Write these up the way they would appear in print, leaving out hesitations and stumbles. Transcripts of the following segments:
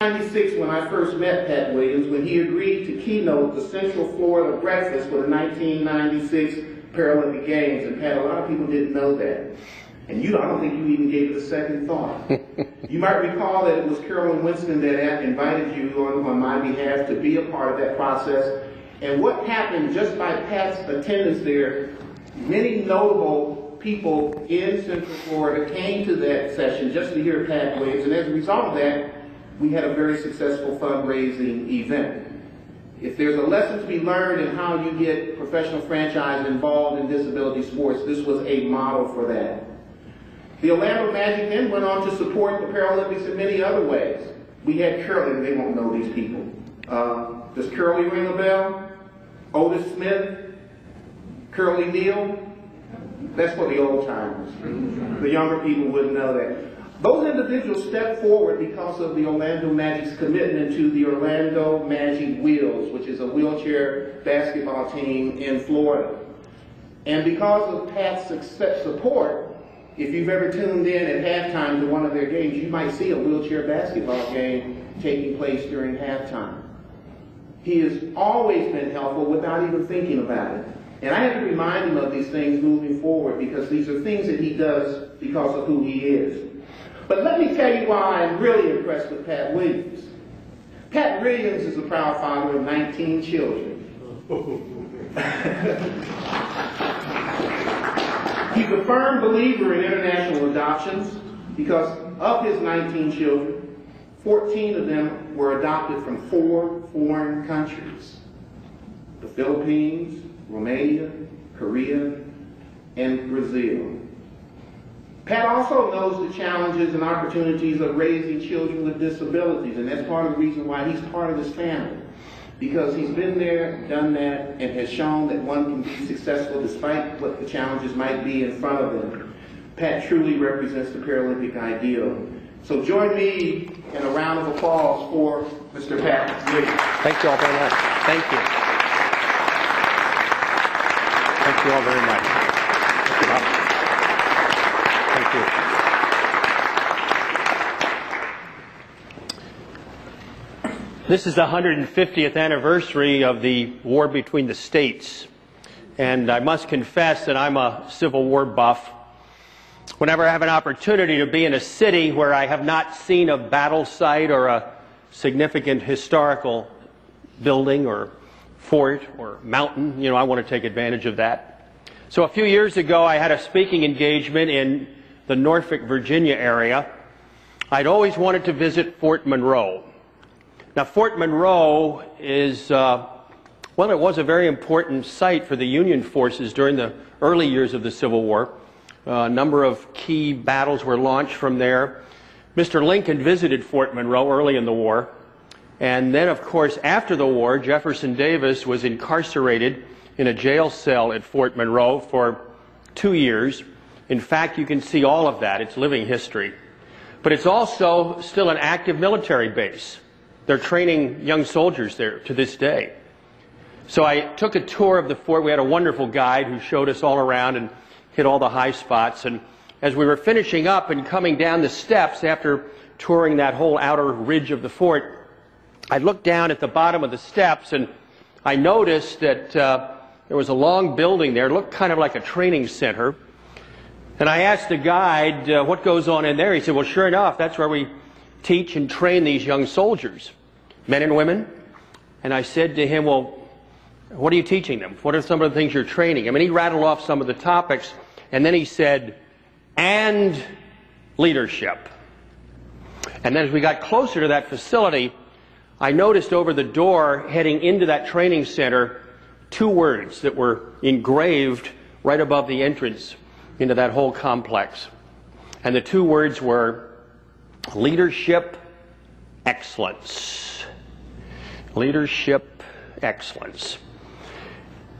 1996, when I first met Pat Williams, when he agreed to keynote the Central Florida breakfast for the 1996 Paralympic Games. And Pat, a lot of people didn't know that. And I don't think you even gave it a second thought. You might recall that it was Carolyn Winston that invited you on my behalf to be a part of that process. And what happened just by Pat's attendance there, many notable people in Central Florida came to that session just to hear Pat Williams. And as a result of that, we had a very successful fundraising event. If there's a lesson to be learned in how you get professional franchise involved in disability sports, this was a model for that. The Orlando Magic then went on to support the Paralympics in many other ways. We had Curly, they won't know these people. Does Curly ring a bell? Otis Smith? Curly Neal? That's for the old timers. The younger people wouldn't know that. Those individuals stepped forward because of the Orlando Magic's commitment to the Orlando Magic Wheels, which is a wheelchair basketball team in Florida. And because of Pat's support, if you've ever tuned in at halftime to one of their games, you might see a wheelchair basketball game taking place during halftime. He has always been helpful without even thinking about it. And I have to remind him of these things moving forward because these are things that he does because of who he is. But let me tell you why I'm really impressed with Pat Williams. Pat Williams is a proud father of 19 children. He's a firm believer in international adoptions because of his 19 children, 14 of them were adopted from 4 foreign countries: the Philippines, Romania, Korea, and Brazil. Pat also knows the challenges and opportunities of raising children with disabilities, and that's part of the reason why he's part of this family. Because he's been there, done that, and has shown that one can be successful despite what the challenges might be in front of them. Pat truly represents the Paralympic ideal. So join me in a round of applause for Mr. Pat Williams. Thank you all very much. Thank you. Thank you all very much. Thank you. This is the 150th anniversary of the war between the states. And I must confess that I'm a Civil War buff. Whenever I have an opportunity to be in a city where I have not seen a battle site or a significant historical building or fort or mountain, I want to take advantage of that. So a few years ago, I had a speaking engagement in the Norfolk, Virginia area. I'd always wanted to visit Fort Monroe. Now, Fort Monroe is, well, it was a very important site for the Union forces during the early years of the Civil War. A number of key battles were launched from there. Mr. Lincoln visited Fort Monroe early in the war. And then, of course, after the war, Jefferson Davis was incarcerated in a jail cell at Fort Monroe for 2 years. In fact, you can see all of that. It's living history. But it's also still an active military base. They're training young soldiers there to this day. So I took a tour of the fort. We had a wonderful guide who showed us all around and hit all the high spots. And as we were finishing up and coming down the steps after touring that whole outer ridge of the fort, I looked down at the bottom of the steps and I noticed that there was a long building there. It looked kind of like a training center. And I asked the guide, what goes on in there? He said, well, sure enough, that's where we teach and train these young soldiers, men and women. And I said to him, well, what are you teaching them? What are some of the things you're training? I mean, he rattled off some of the topics, and then he said, and leadership. And then as we got closer to that facility, I noticed over the door heading into that training center 2 words that were engraved right above the entrance into that whole complex. And the 2 words were leadership excellence. Leadership excellence.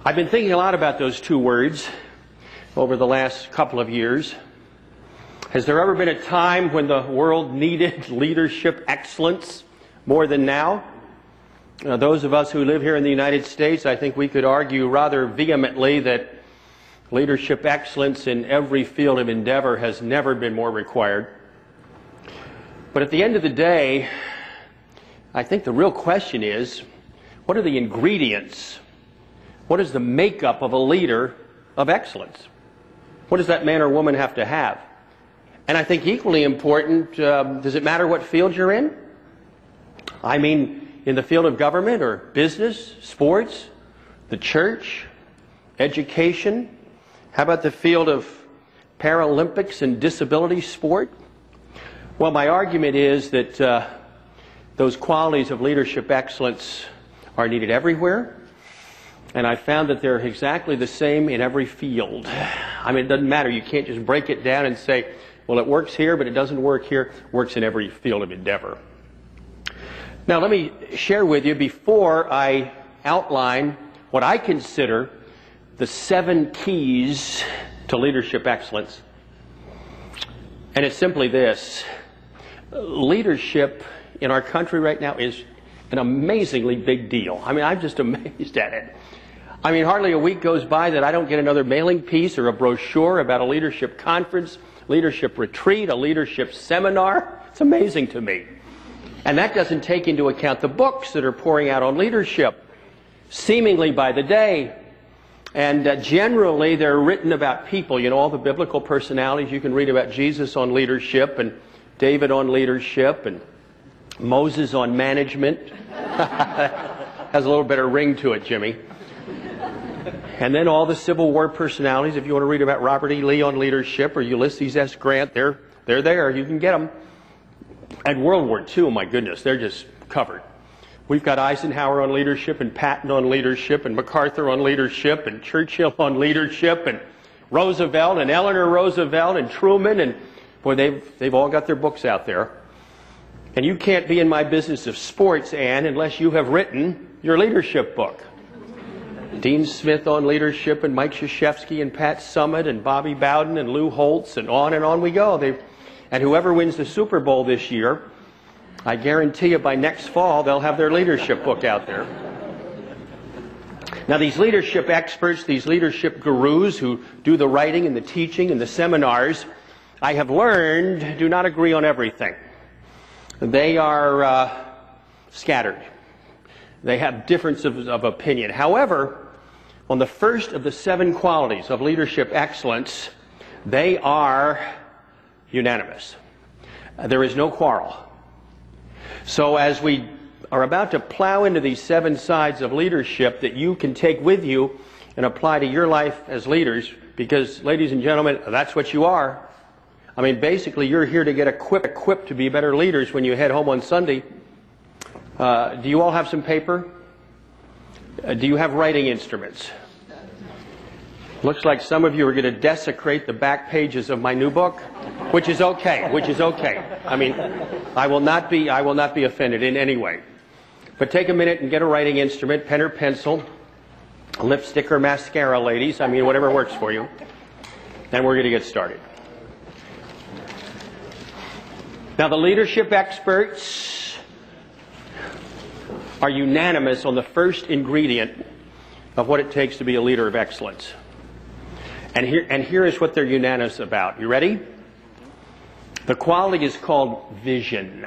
I've been thinking a lot about those 2 words over the last couple of years. Has there ever been a time when the world needed leadership excellence more than now? Those of us who live here in the United States, I think we could argue rather vehemently that leadership excellence in every field of endeavor has never been more required. But at the end of the day, I think the real question is, what are the ingredients? What is the makeup of a leader of excellence? What does that man or woman have to have? And I think equally important, does it matter what field you're in? I mean, in the field of government or business, sports, the church, education? How about the field of Paralympics and disability sport? Well, my argument is that those qualities of leadership excellence are needed everywhere. And I found that they're exactly the same in every field. I mean, it doesn't matter. You can't just break it down and say, well, it works here, but it doesn't work here. It works in every field of endeavor. Now, let me share with you, before I outline what I consider the 7 keys to leadership excellence. And it's simply this. Leadership in our country right now is an amazingly big deal. I mean, I'm just amazed at it. I mean, hardly a week goes by that I don't get another mailing piece or a brochure about a leadership conference, leadership retreat, a leadership seminar. It's amazing to me. And that doesn't take into account the books that are pouring out on leadership, seemingly by the day. And generally, they're written about people. You know, all the biblical personalities. You can read about Jesus on leadership, and David on leadership, and Moses on management. Has a little bit of ring to it, Jimmy. And then all the Civil War personalities. If you want to read about Robert E. Lee on leadership or Ulysses S. Grant, they're there. You can get them. And World War II, my goodness, they're just covered. We've got Eisenhower on leadership, and Patton on leadership, and MacArthur on leadership, and Churchill on leadership, and Roosevelt, and Eleanor Roosevelt, and Truman, and boy, they've all got their books out there. And you can't be in my business of sports, Ann, unless you have written your leadership book. Dean Smith on leadership, and Mike Krzyzewski, and Pat Summitt, and Bobby Bowden, and Lou Holtz, and on we go. And whoever wins the Super Bowl this year, I guarantee you by next fall they'll have their leadership book out there. Now, these leadership experts, these leadership gurus who do the writing and the teaching and the seminars, I have learned, do not agree on everything. They are scattered. They have differences of opinion. However, on the first of the 7 qualities of leadership excellence, they are unanimous. There is no quarrel. So as we are about to plow into these 7 sides of leadership that you can take with you and apply to your life as leaders, because, ladies and gentlemen, that's what you are. I mean, basically, you're here to get equipped to be better leaders when you head home on Sunday. Do you all have some paper? Do you have writing instruments? Looks like some of you are going to desecrate the back pages of my new book, which is okay. I mean, I will not be offended in any way. But take a minute and get a writing instrument, pen or pencil, lipstick or mascara, ladies. I mean, whatever works for you. And we're going to get started. Now, the leadership experts are unanimous on the first ingredient of what it takes to be a leader of excellence. And here is what they're unanimous about. You ready? The quality is called vision.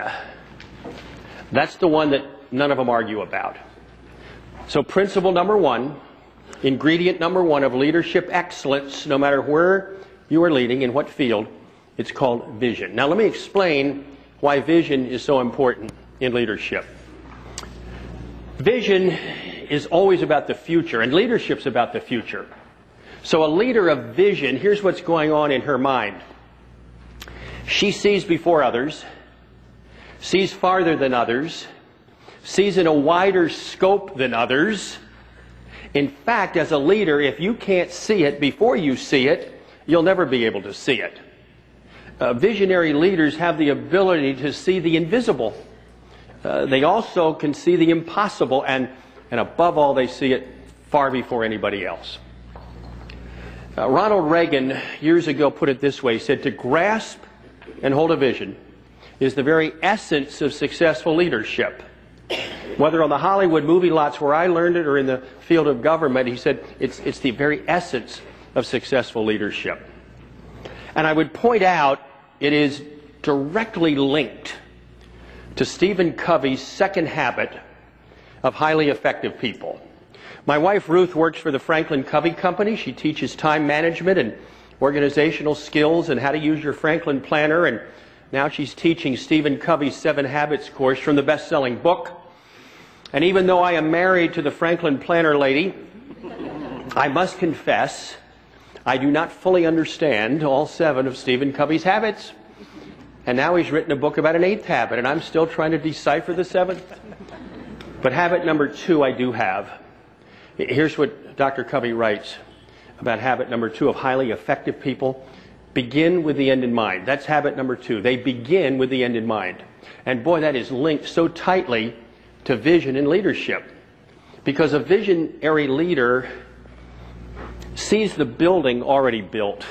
That's the one that none of them argue about. So principle number 1, ingredient number 1 of leadership excellence, no matter where you are leading, in what field, it's called vision. Now let me explain why vision is so important in leadership. Vision is always about the future, and leadership's about the future. So a leader of vision, here's what's going on in her mind. She sees before others, sees farther than others, sees in a wider scope than others. In fact, as a leader, if you can't see it before you see it, you'll never be able to see it. Visionary leaders have the ability to see the invisible. They also can see the impossible, and above all, they see it far before anybody else. Ronald Reagan years ago put it this way. He said, to grasp and hold a vision is the very essence of successful leadership. Whether on the Hollywood movie lots where I learned it or in the field of government, he said it's the very essence of successful leadership. And I would point out it is directly linked to Stephen Covey's second habit of highly effective people. My wife Ruth works for the Franklin Covey Company. She teaches time management and organizational skills and how to use your Franklin planner, and now she's teaching Stephen Covey's 7 Habits course from the best-selling book. And even though I am married to the Franklin planner lady, I must confess I do not fully understand all 7 of Stephen Covey's habits. And now he's written a book about an 8th habit, and I'm still trying to decipher the 7th. But habit number 2 I do have. Here's what Dr. Covey writes about habit number 2 of highly effective people. Begin with the end in mind. That's habit number 2. They begin with the end in mind. And boy, that is linked so tightly to vision and leadership. Because a visionary leader sees the building already built,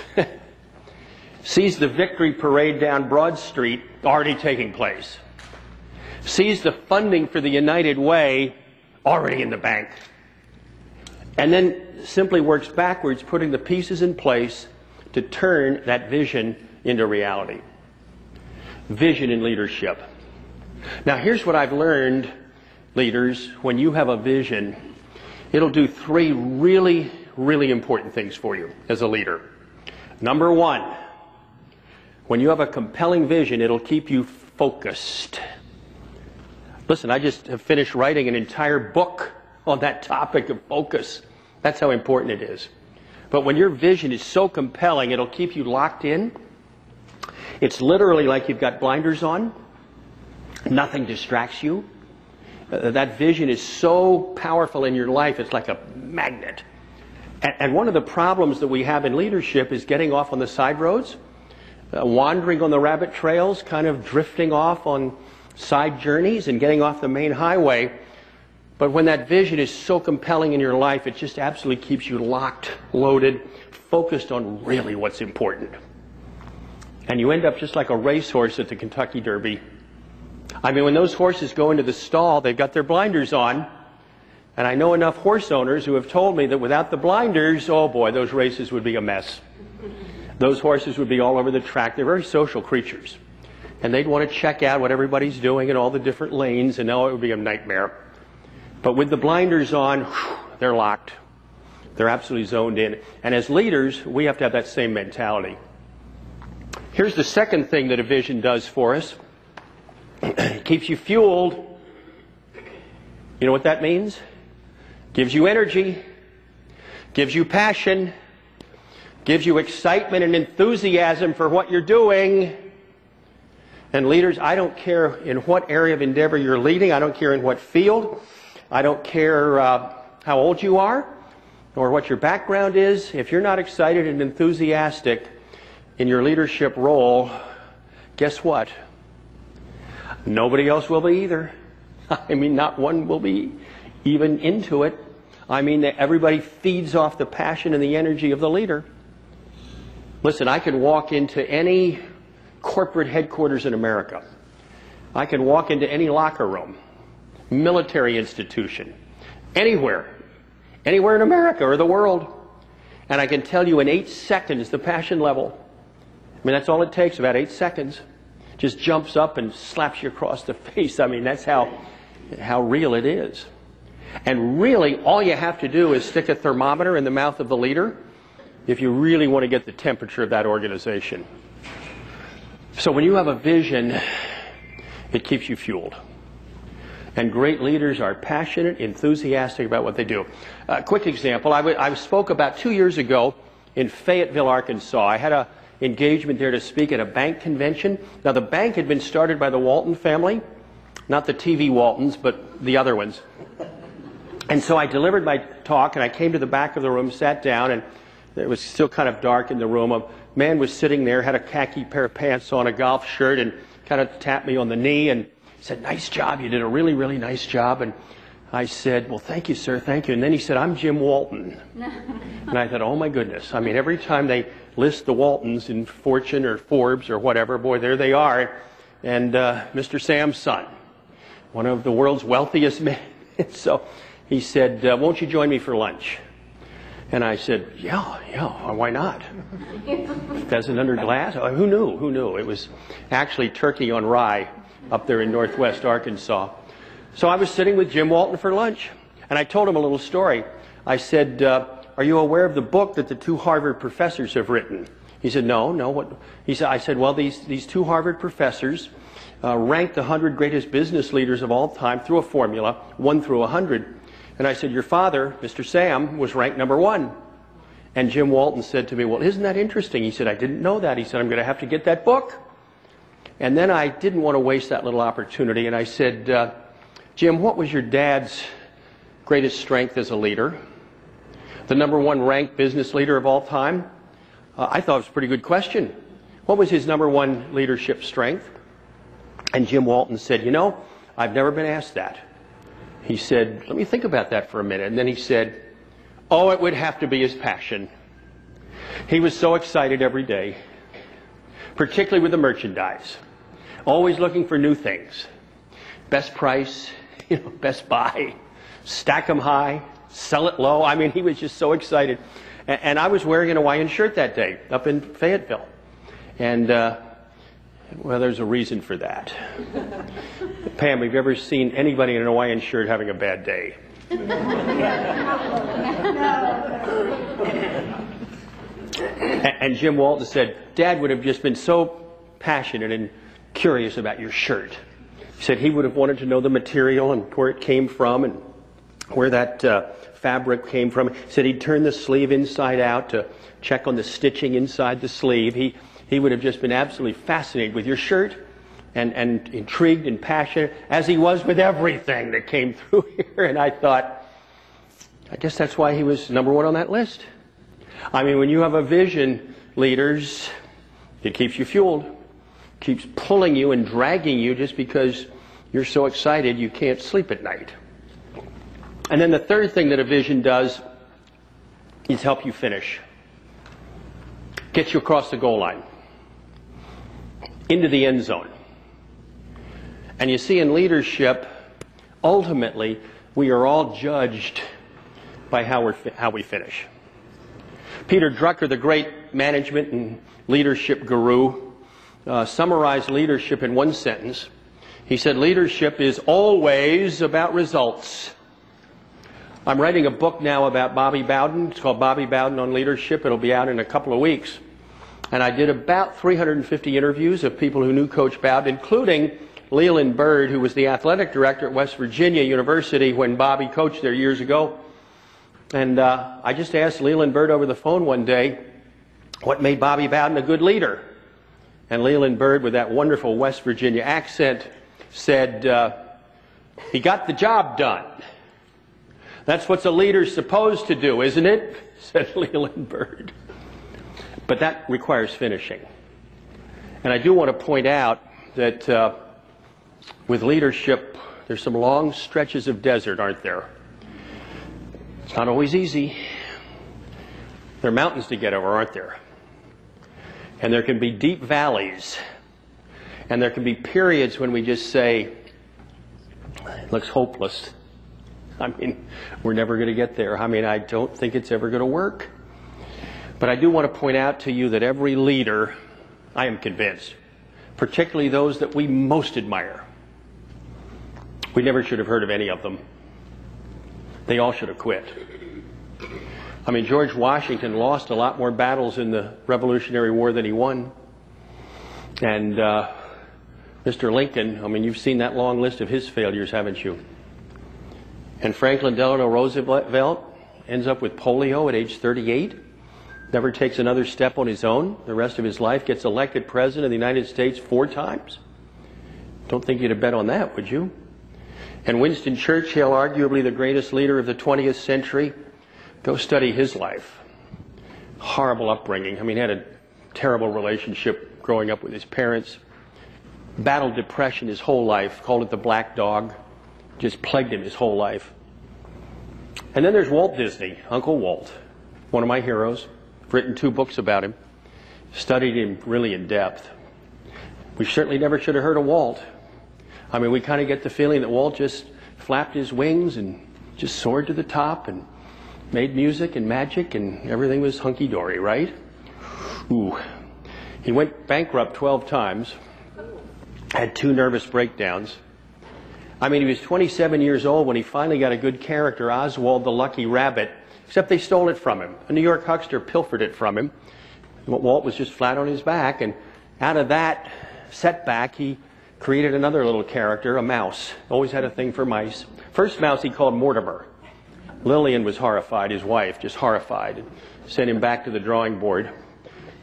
sees the victory parade down Broad Street already taking place, sees the funding for the United Way already in the bank, and then simply works backwards, putting the pieces in place to turn that vision into reality. Vision in leadership. Now here's what I've learned, leaders. When you have a vision, it'll do 3 really important things for you as a leader. Number 1, when you have a compelling vision, it'll keep you focused. Listen, I just have finished writing an entire book on that topic of focus. That's how important it is. But when your vision is so compelling, it'll keep you locked in. It's literally like you've got blinders on. Nothing distracts you. That vision is so powerful in your life, it's like a magnet. And one of the problems that we have in leadership is getting off on the side roads, wandering on the rabbit trails, kind of drifting off on side journeys and getting off the main highway. But when that vision is so compelling in your life, it just absolutely keeps you locked, loaded, focused on really what's important. And you end up just like a racehorse at the Kentucky Derby. I mean, when those horses go into the stall, they've got their blinders on. And I know enough horse owners who have told me that without the blinders, oh boy, those races would be a mess. Those horses would be all over the track. They're very social creatures. And they'd want to check out what everybody's doing in all the different lanes, and oh, it would be a nightmare. But with the blinders on, they're locked. They're absolutely zoned in. And as leaders, we have to have that same mentality. Here's the second thing that a vision does for us. It keeps you fueled. You know what that means? Gives you energy, gives you passion, gives you excitement and enthusiasm for what you're doing. And leaders, I don't care in what area of endeavor you're leading. I don't care in what field. I don't care how old you are or what your background is. If you're not excited and enthusiastic in your leadership role, guess what? Nobody else will be either. I mean, not one will be even into it. I mean, everybody feeds off the passion and the energy of the leader. Listen, I can walk into any corporate headquarters in America. I can walk into any locker room, military institution, anywhere in America or the world, and I can tell you in 8 seconds the passion level. I mean, that's all it takes, about 8 seconds. Just jumps up and slaps you across the face. I mean, that's how real it is. And really, all you have to do is stick a thermometer in the mouth of the leader if you really want to get the temperature of that organization. So when you have a vision, it keeps you fueled. And great leaders are passionate, enthusiastic about what they do. A quick example, I spoke about 2 years ago in Fayetteville, Arkansas. I had an engagement there to speak at a bank convention. Now, the bank had been started by the Walton family, not the TV Waltons, but the other ones. And so I delivered my talk, and I came to the back of the room, sat down, and it was still kind of dark in the room. A man was sitting there, had a khaki pair of pants on, a golf shirt, and kind of tapped me on the knee and said, "Nice job, you did a really, really nice job." And I said, "Well, thank you, sir, thank you." And then he said, "I'm Jim Walton." And I thought, oh my goodness. I mean, every time they list the Waltons in Fortune or Forbes or whatever, boy, there they are. And Mr. Sam's son, one of the world's wealthiest men. So he said, "Won't you join me for lunch?" And I said, yeah, why not? Pheasant under glass? Oh, who knew? It was actually turkey on rye up there in northwest Arkansas. So I was sitting with Jim Walton for lunch, and I told him a little story. I said, are you aware of the book that the two Harvard professors have written? He said, no, what? I said, well, these two Harvard professors ranked the 100 greatest business leaders of all time through a formula, 1 through 100. And I said, your father, Mr. Sam, was ranked number 1. And Jim Walton said to me, well, isn't that interesting? He said, I didn't know that. He said, I'm going to have to get that book. And then I didn't want to waste that little opportunity. And I said, Jim, what was your dad's greatest strength as a leader? The number 1 ranked business leader of all time? I thought it was a pretty good question. What was his number 1 leadership strength? And Jim Walton said, you know, I've never been asked that. He said, let me think about that for a minute. And then he said, oh, it would have to be his passion. He was so excited every day, particularly with the merchandise, always looking for new things. Best price, best buy, stack them high, sell it low. I mean, he was just so excited. And I was wearing an Hawaiian shirt that day up in Fayetteville. And, well, there's a reason for that. Pam, have you ever seen anybody in an Hawaiian shirt having a bad day? And Jim Walton said, Dad would have just been so passionate and curious about your shirt. He said he would have wanted to know the material and where it came from and where that fabric came from. He said he'd turn the sleeve inside out to check on the stitching inside the sleeve. He would have just been absolutely fascinated with your shirt and intrigued and passionate, as he was with everything that came through here. And I thought, I guess that's why he was number 1 on that list. I mean, when you have a vision, leaders, it keeps you fueled, keeps pulling you and dragging you just because you're so excited you can't sleep at night. And then the third thing that a vision does is help you finish. Get you across the goal line, into the end zone. And you see, in leadership, ultimately, we are all judged by how we finish. Peter Drucker, the great management and leadership guru, summarized leadership in one sentence. He said, leadership is always about results. I'm writing a book now about Bobby Bowden. It's called Bobby Bowden on Leadership. It'll be out in a couple of weeks. And I did about 350 interviews of people who knew Coach Bowden, including Leland Bird, who was the athletic director at West Virginia University when Bobby coached there years ago. And I just asked Leland Bird over the phone one day, what made Bobby Bowden a good leader? And Leland Bird, with that wonderful West Virginia accent, said, he got the job done. That's what a leader's supposed to do, isn't it? Said Leland Bird. But that requires finishing. And I do want to point out that with leadership, there's some long stretches of desert, aren't there? It's not always easy. There are mountains to get over, aren't there? And there can be deep valleys. And there can be periods when we just say, it looks hopeless. I mean, we're never going to get there. I mean, I don't think it's ever going to work. But I do want to point out to you that every leader, I am convinced, particularly those that we most admire, we never should have heard of any of them. They all should have quit. I mean, George Washington lost a lot more battles in the Revolutionary War than he won. And Mr. Lincoln, I mean, you've seen that long list of his failures, haven't you? And Franklin Delano Roosevelt ends up with polio at age 38, never takes another step on his own the rest of his life, gets elected president of the United States 4 times. Don't think you'd have bet on that, would you? And Winston Churchill, arguably the greatest leader of the 20th century, go study his life. Horrible upbringing. I mean, he had a terrible relationship growing up with his parents. Battled depression his whole life, called it the black dog. Just plagued him his whole life. And then there's Walt Disney, Uncle Walt, one of my heroes. I've written 2 books about him. Studied him really in depth. We certainly never should have heard of Walt. I mean, we kind of get the feeling that Walt just flapped his wings and just soared to the top and made music and magic and everything was hunky-dory, right? Ooh. He went bankrupt 12 times. had 2 nervous breakdowns. I mean, he was 27 years old when he finally got a good character, Oswald the Lucky Rabbit, except they stole it from him. A New York huckster pilfered it from him. Walt was just flat on his back, and out of that setback, he created another little character, a mouse. Always had a thing for mice. First mouse he called Mortimer. Lillian was horrified, his wife, just horrified, and sent him back to the drawing board.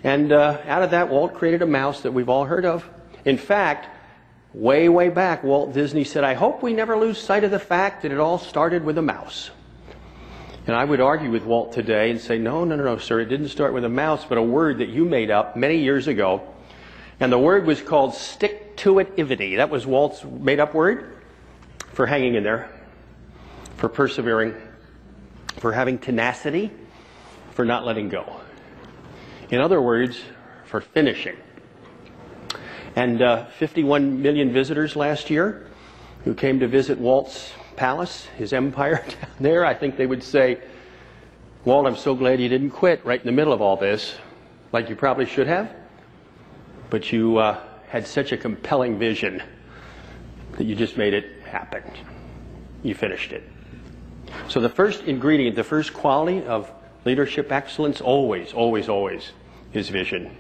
And out of that, Walt created a mouse that we've all heard of. In fact, way, way back, Walt Disney said, "I hope we never lose sight of the fact that it all started with a mouse." And I would argue with Walt today and say, no, sir, it didn't start with a mouse, but a word that you made up many years ago. And the word was called stick-to-it-ivity. That was Walt's made-up word for hanging in there, for persevering, for having tenacity, for not letting go. In other words, for finishing. And 51 million visitors last year who came to visit Walt's palace, his empire down there. I think they would say, "Walt, I'm so glad you didn't quit right in the middle of all this, like you probably should have. But you had such a compelling vision that you just made it happen. You finished it." So the first ingredient, the first quality of leadership excellence, always, always, always, is vision.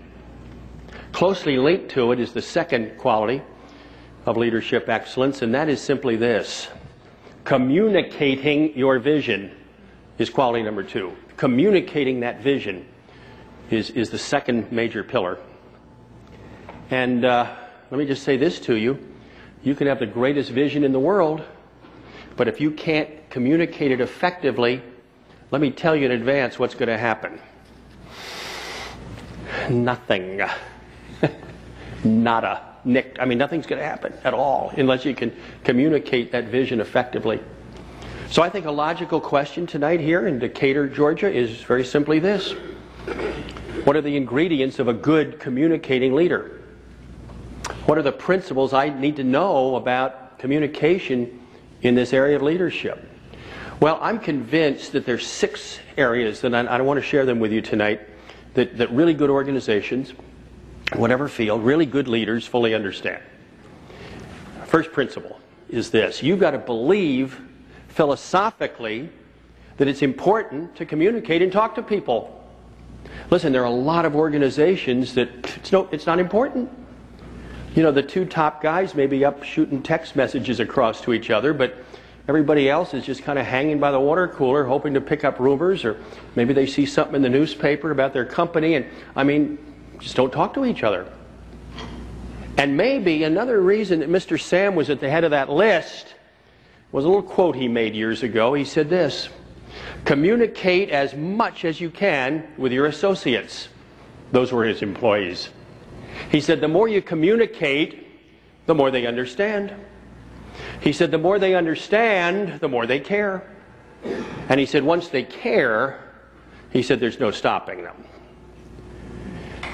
Closely linked to it is the second quality of leadership excellence, and that is simply this. Communicating your vision is quality number 2. Communicating that vision is the second major pillar. And let me just say this to you. You can have the greatest vision in the world, but if you can't communicate it effectively, let me tell you in advance what's going to happen. Nothing. Nada. I mean, nothing's going to happen at all unless you can communicate that vision effectively. So I think a logical question tonight here in Decatur, Georgia is very simply this. What are the ingredients of a good communicating leader? What are the principles I need to know about communication in this area of leadership? Well, I'm convinced that there's 6 areas, and I want to share them with you tonight, that really good organizations, whatever field, really good leaders fully understand. First principle is this. You've got to believe philosophically that it's important to communicate and talk to people. Listen, there are a lot of organizations that it's not important. You know, the 2 top guys may be up shooting text messages across to each other, but everybody else is just kind of hanging by the water cooler hoping to pick up rumors, or maybe they see something in the newspaper about their company, and I mean, just don't talk to each other. And maybe another reason that Mr. Sam was at the head of that list was a little quote he made years ago. He said this, "Communicate as much as you can with your associates." Those were his employees. He said, the more you communicate, the more they understand. He said, the more they understand, the more they care. And he said, once they care, he said, there's no stopping them.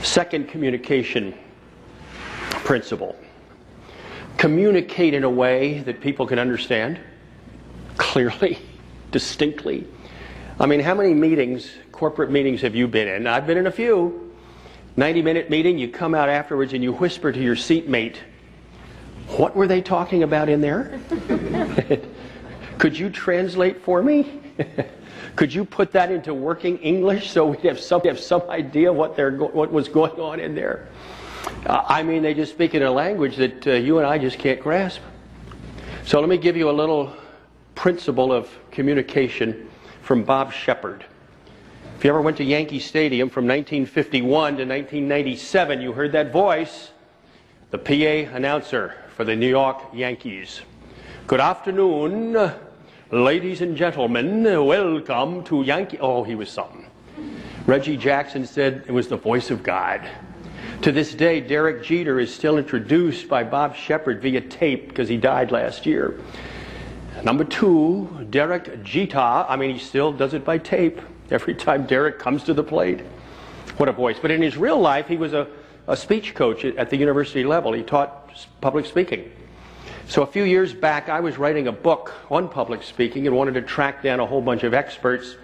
Second communication principle. Communicate in a way that people can understand clearly, distinctly. I mean, how many meetings, corporate meetings, have you been in? I've been in a few. 90-minute meeting, you come out afterwards and you whisper to your seatmate, "What were they talking about in there? Could you translate for me? Could you put that into working English so we have some idea what was going on in there?" I mean, they just speak in a language that you and I just can't grasp. So let me give you a little principle of communication from Bob Shepard. If you ever went to Yankee Stadium from 1951 to 1997, you heard that voice, the PA announcer for the New York Yankees. "Good afternoon, ladies and gentlemen, welcome to Yankee..." Oh, he was something. Reggie Jackson said it was the voice of God. To this day, Derek Jeter is still introduced by Bob Shepard via tape because he died last year. Number 2, Derek Jeter. I mean, he still does it by tape every time Derek comes to the plate. What a voice. But in his real life, he was a speech coach at the university level. He taught public speaking. So a few years back, I was writing a book on public speaking and wanted to track down a whole bunch of experts.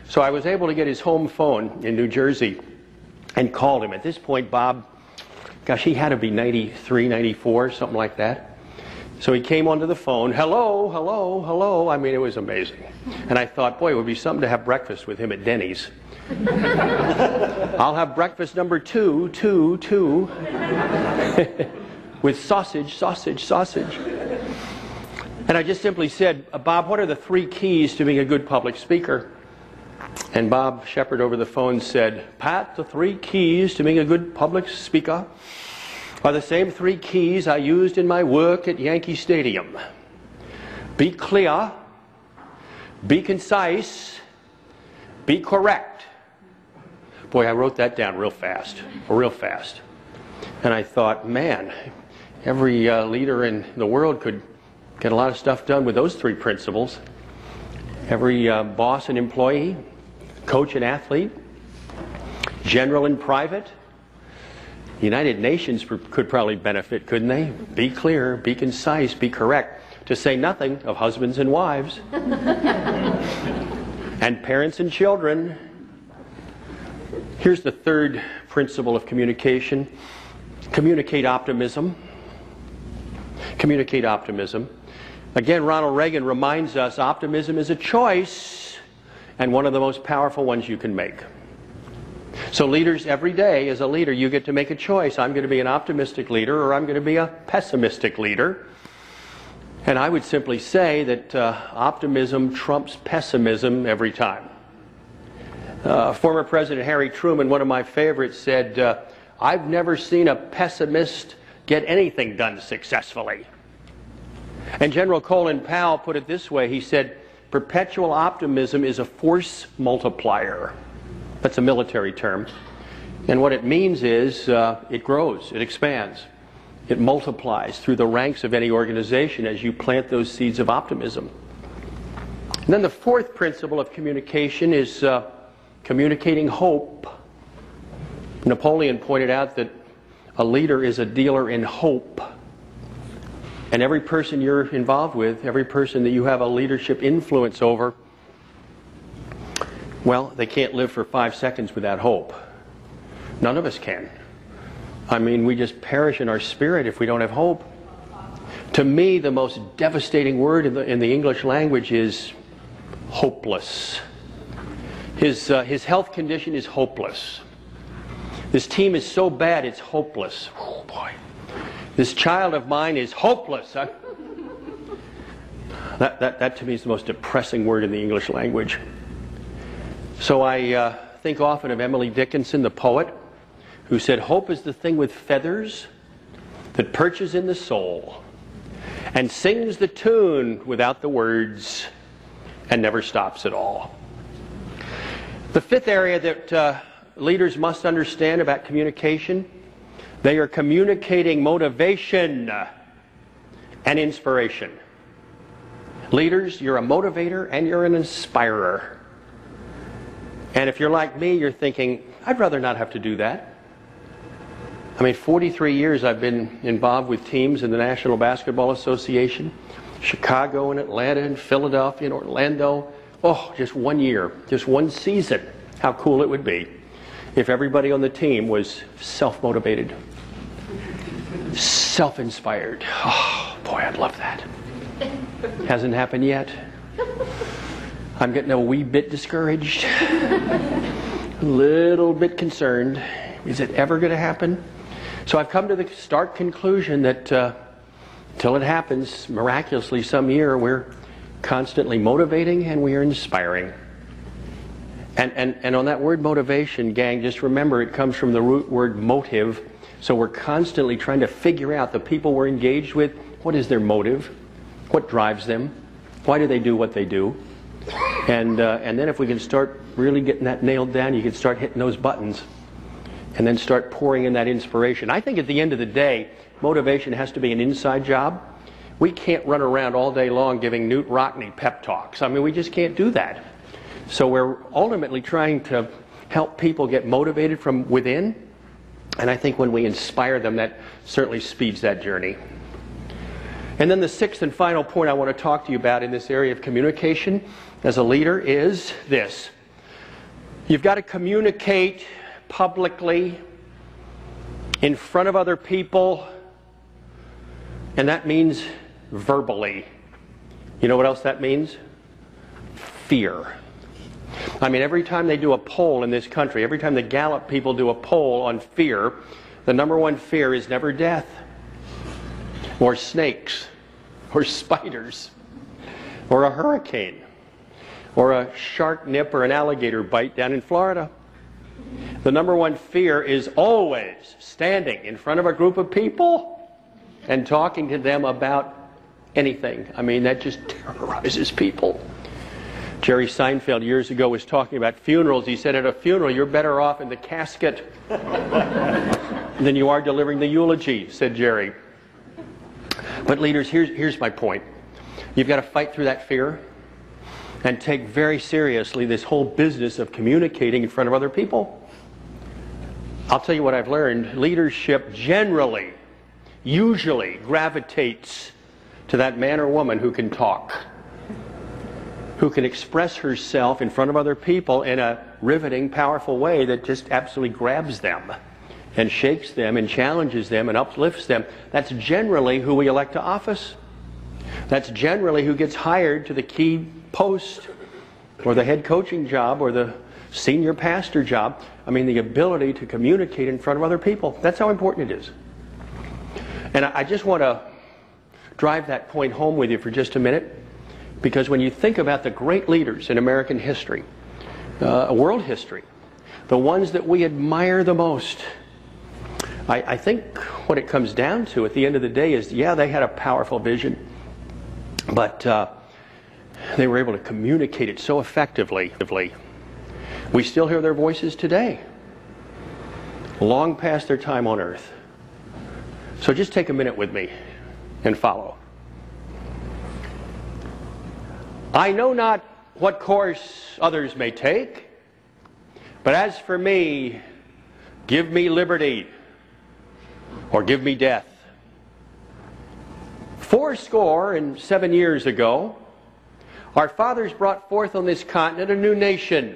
So I was able to get his home phone in New Jersey and called him. At this point, Bob Gosh, he had to be 93, 94, something like that. So he came onto the phone, hello, hello, hello. I mean, it was amazing. And I thought, boy, it would be something to have breakfast with him at Denny's. I'll have breakfast number 2, with sausage. And I just simply said, Bob, what are the 3 keys to being a good public speaker? And Bob Shepard over the phone said, Pat, the 3 keys to being a good public speaker are the same 3 keys I used in my work at Yankee Stadium. Be clear, be concise, be correct. Boy, I wrote that down real fast. And I thought, man, every leader in the world could get a lot of stuff done with those 3 principles. Every boss and employee, coach and athlete, general and private. The United Nations could probably benefit, couldn't they? Be clear, be concise, be correct. To say nothing of husbands and wives. And parents and children. Here's the 3rd principle of communication. Communicate optimism. Communicate optimism. Again, Ronald Reagan reminds us optimism is a choice and one of the most powerful ones you can make. So leaders, every day as a leader, you get to make a choice. I'm going to be an optimistic leader or I'm going to be a pessimistic leader. And I would simply say that optimism trumps pessimism every time. Former President Harry Truman, one of my favorites, said, I've never seen a pessimist get anything done successfully. And General Colin Powell put it this way. He said, perpetual optimism is a force multiplier. That's a military term. And what it means is it grows, it expands, it multiplies through the ranks of any organization as you plant those seeds of optimism. And then the 4th principle of communication is communicating hope. Napoleon pointed out that a leader is a dealer in hope. And every person you're involved with, every person that you have a leadership influence over, well, they can't live for 5 seconds without hope. None of us can. I mean, we just perish in our spirit if we don't have hope. To me, the most devastating word in the English language is hopeless. His health condition is hopeless. This team is so bad, it's hopeless. Oh, boy. This child of mine is hopeless. That to me is the most depressing word in the English language. So I think often of Emily Dickinson, the poet, who said, hope is the thing with feathers that perches in the soul and sings the tune without the words and never stops at all. The 5th area that leaders must understand about communication, they are communicating motivation and inspiration. Leaders, you're a motivator and you're an inspirer. And if you're like me, you're thinking, I'd rather not have to do that. I mean, 43 years I've been involved with teams in the National Basketball Association, Chicago and Atlanta and Philadelphia and Orlando. Oh, just 1 year, just 1 season. How cool it would be if everybody on the team was self-motivated, self-inspired. Oh, boy, I'd love that. Hasn't happened yet. I'm getting a wee bit discouraged, a little bit concerned. Is it ever going to happen? So I've come to the stark conclusion that till it happens, miraculously some year, we're constantly motivating and we are inspiring. And on that word motivation, gang, just remember it comes from the root word motive. So we're constantly trying to figure out the people we're engaged with. What is their motive? What drives them? Why do they do what they do? And then if we can start really getting that nailed down, you can start hitting those buttons and then start pouring in that inspiration. I think at the end of the day, motivation has to be an inside job. We can't run around all day long giving Knute Rockne pep talks. I mean, we just can't do that. So we're ultimately trying to help people get motivated from within. And I think when we inspire them, that certainly speeds that journey. And then the 6th and final point I want to talk to you about in this area of communication as a leader is this. You've got to communicate publicly in front of other people, and that means verbally. You know what else that means? Fear. I mean, every time they do a poll in this country, every time the Gallup people do a poll on fear, the number one fear is never death, or snakes, or spiders, or a hurricane, or a shark nip or an alligator bite down in Florida. The number one fear is always standing in front of a group of people and talking to them about anything. I mean, that just terrorizes people. Jerry Seinfeld years ago was talking about funerals. He said, at a funeral, you're better off in the casket than you are delivering the eulogy, said Jerry. But leaders, here's my point. You've got to fight through that fear and take very seriously this whole business of communicating in front of other people. I'll tell you what I've learned. Leadership generally, usually gravitates to that man or woman who can talk, who can express herself in front of other people in a riveting, powerful way that just absolutely grabs them and shakes them and challenges them and uplifts them. That's generally who we elect to office. That's generally who gets hired to the key post or the head coaching job or the senior pastor job. I mean, the ability to communicate in front of other people. That's how important it is. And I just want to drive that point home with you for just a minute, because when you think about the great leaders in American history, world history, the ones that we admire the most, I think what it comes down to at the end of the day is, yeah, they had a powerful vision, but they were able to communicate it so effectively. We still hear their voices today, long past their time on earth. So just take a minute with me and follow. I know not what course others may take, but as for me, give me liberty or give me death. 77 years ago, our fathers brought forth on this continent a new nation,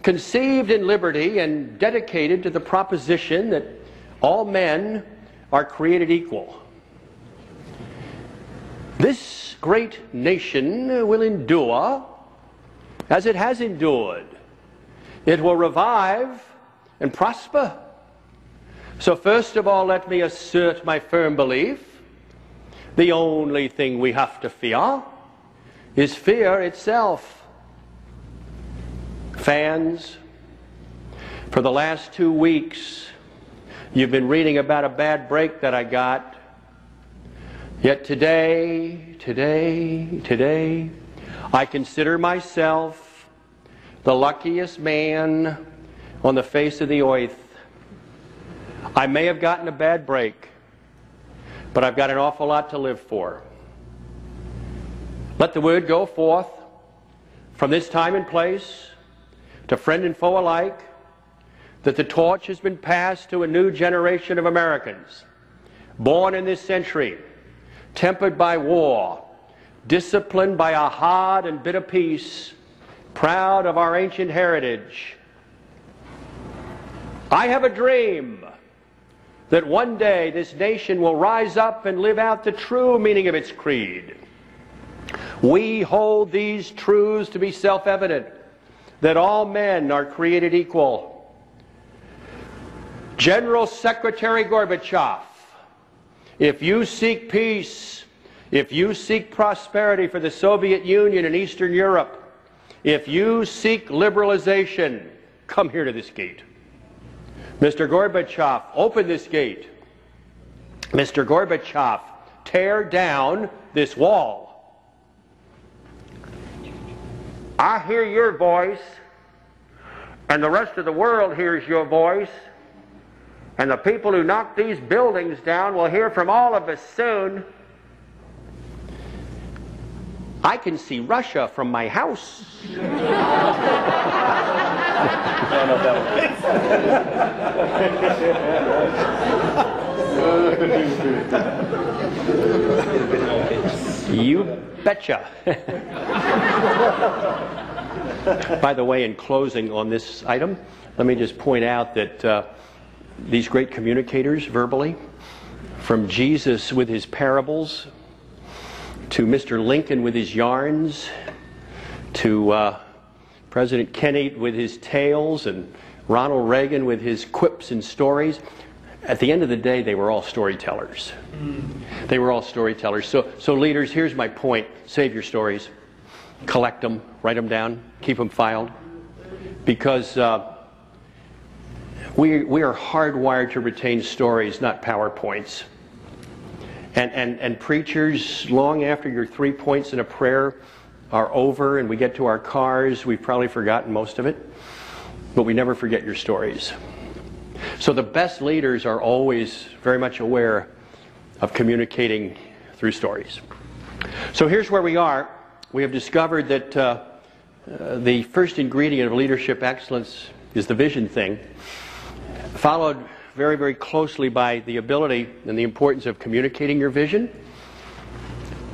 conceived in liberty and dedicated to the proposition that all men are created equal. This great nation will endure as it has endured. It will revive and prosper. So first of all, let me assert my firm belief. The only thing we have to fear is fear itself. Fans, for the last 2 weeks, you've been reading about a bad break that I got. Yet today, I consider myself the luckiest man on the face of the earth. I may have gotten a bad break, but I've got an awful lot to live for. Let the word go forth from this time and place to friend and foe alike that the torch has been passed to a new generation of Americans, born in this century, tempered by war, disciplined by a hard and bitter peace, proud of our ancient heritage. I have a dream that one day this nation will rise up and live out the true meaning of its creed. We hold these truths to be self-evident, that all men are created equal. General Secretary Gorbachev, if you seek peace, if you seek prosperity for the Soviet Union and Eastern Europe, if you seek liberalization, come here to this gate. Mr. Gorbachev, open this gate. Mr. Gorbachev, tear down this wall. I hear your voice, and the rest of the world hears your voice, and the people who knock these buildings down will hear from all of us soon. I can see Russia from my house. You betcha. By the way, in closing on this item, let me just point out that these great communicators verbally, from Jesus with his parables, to Mr. Lincoln with his yarns, to President Kennedy with his tales, and Ronald Reagan with his quips and stories. At the end of the day, they were all storytellers. They were all storytellers. So leaders, here's my point. Save your stories. Collect them. Write them down. Keep them filed. Because we are hardwired to retain stories, not PowerPoints. And preachers, long after your 3 points in a prayer are over and we get to our cars, we've probably forgotten most of it. But we never forget your stories. So the best leaders are always very much aware of communicating through stories. So here's where we are. We have discovered that the first ingredient of leadership excellence is the vision thing, followed very, very closely by the ability and the importance of communicating your vision.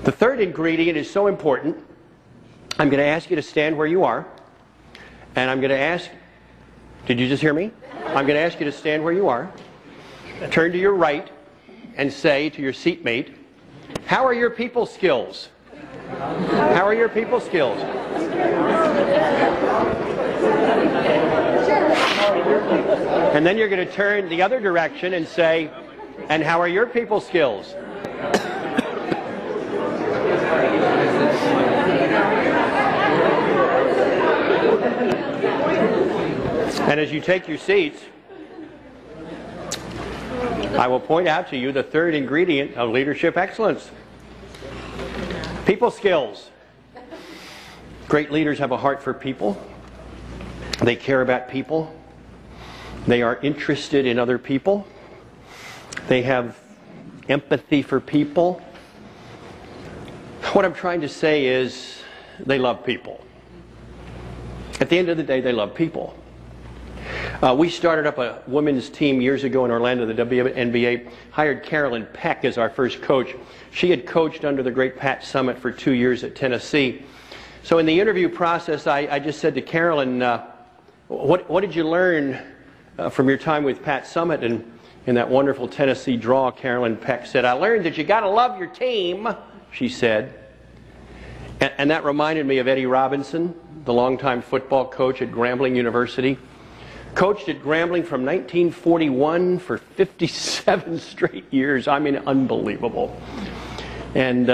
The third ingredient is so important. I'm going to ask you to stand where you are, and I'm going to ask, did you just hear me? I'm going to ask you to stand where you are, turn to your right, and say to your seatmate, how are your people skills? How are your people skills? And then you're going to turn the other direction and say, and how are your people skills? And as you take your seats, I will point out to you the third ingredient of leadership excellence. People skills. Great leaders have a heart for people. They care about people. They are interested in other people. They have empathy for people. What I'm trying to say is they love people. At the end of the day, they love people. We started up a women's team years ago in Orlando, the WNBA, hired Carolyn Peck as our first coach. She had coached under the great Pat Summitt for 2 years at Tennessee. So in the interview process, I just said to Carolyn, what did you learn from your time with Pat Summitt? And in that wonderful Tennessee drawl, Carolyn Peck said, I learned that you got to love your team, she said. And that reminded me of Eddie Robinson, the longtime football coach at Grambling University. Coached at Grambling from 1941 for 57 straight years. I mean, unbelievable. And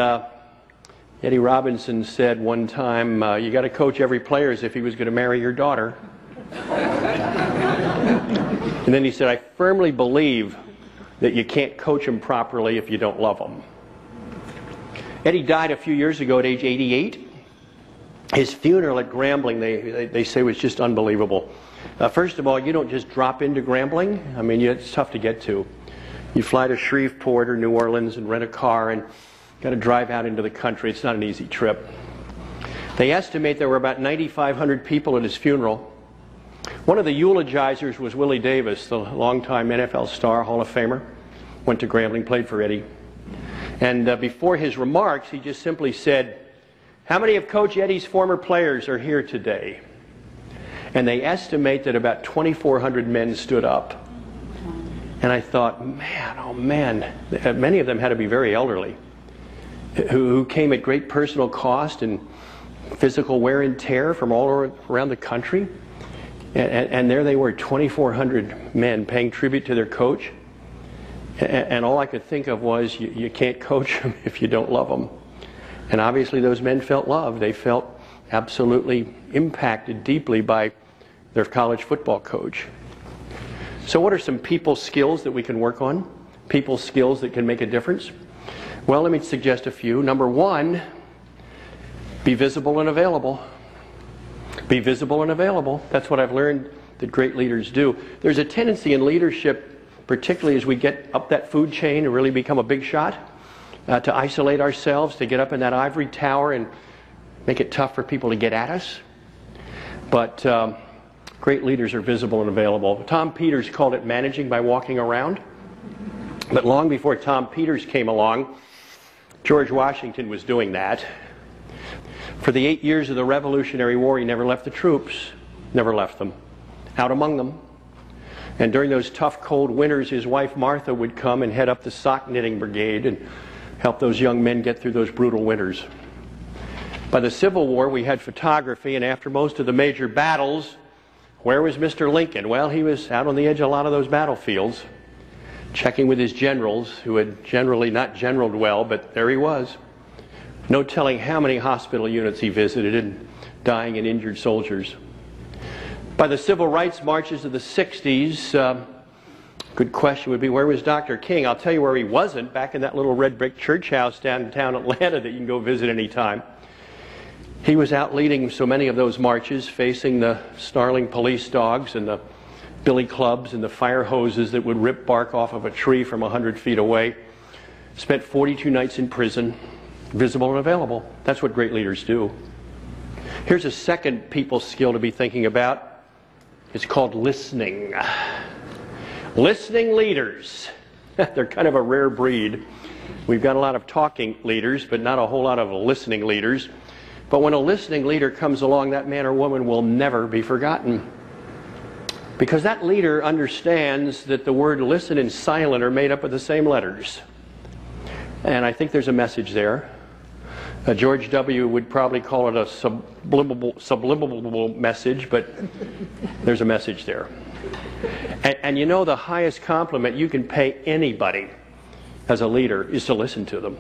Eddie Robinson said one time, you got to coach every player as if he was going to marry your daughter. And then he said, I firmly believe that you can't coach them properly if you don't love them. Eddie died a few years ago at age 88. His funeral at Grambling, they say, was just unbelievable. First of all, you don't just drop into Grambling. I mean, it's tough to get to. You fly to Shreveport or New Orleans and rent a car and got to drive out into the country. It's not an easy trip. They estimate there were about 9,500 people at his funeral. One of the eulogizers was Willie Davis, the longtime NFL star, Hall of Famer. Went to Grambling, played for Eddie. And before his remarks, he just simply said, how many of Coach Eddie's former players are here today? And they estimate that about 2,400 men stood up. And I thought, man, oh man, many of them had to be very elderly, who came at great personal cost and physical wear and tear from all around the country. And there they were, 2,400 men paying tribute to their coach. And all I could think of was, you can't coach them if you don't love them. And obviously those men felt loved. They felt absolutely impacted deeply by their college football coach. So what are some people skills that we can work on? People skills that can make a difference? Well, let me suggest a few. Number one, be visible and available. Be visible and available. That's what I've learned that great leaders do. There's a tendency in leadership, particularly as we get up that food chain and really become a big shot, to isolate ourselves, to get up in that ivory tower and make it tough for people to get at us. But great leaders are visible and available. Tom Peters called it managing by walking around. But long before Tom Peters came along, George Washington was doing that. For the 8 years of the Revolutionary War, he never left the troops. Never left them. Out among them. And during those tough, cold winters, his wife Martha would come and head up the sock knitting brigade and help those young men get through those brutal winters. By the Civil War, we had photography, and after most of the major battles, where was Mr. Lincoln? Well, he was out on the edge of a lot of those battlefields, checking with his generals, who had generally not generaled well, but there he was. No telling how many hospital units he visited and dying and injured soldiers. By the civil rights marches of the 60s, good question would be, where was Dr. King? I'll tell you where he wasn't, back in that little red brick church house downtown Atlanta that you can go visit anytime. He was out leading so many of those marches, facing the snarling police dogs and the billy clubs and the fire hoses that would rip bark off of a tree from 100 feet away. Spent 42 nights in prison, visible and available. That's what great leaders do. Here's a second people skill to be thinking about. It's called listening. Listening leaders. They're kind of a rare breed. We've got a lot of talking leaders, but not a whole lot of listening leaders. But when a listening leader comes along, that man or woman will never be forgotten. Because that leader understands that the word listen and silent are made up of the same letters. And I think there's a message there. George W. would probably call it a subliminal message, but there's a message there. And you know, the highest compliment you can pay anybody as a leader is to listen to them.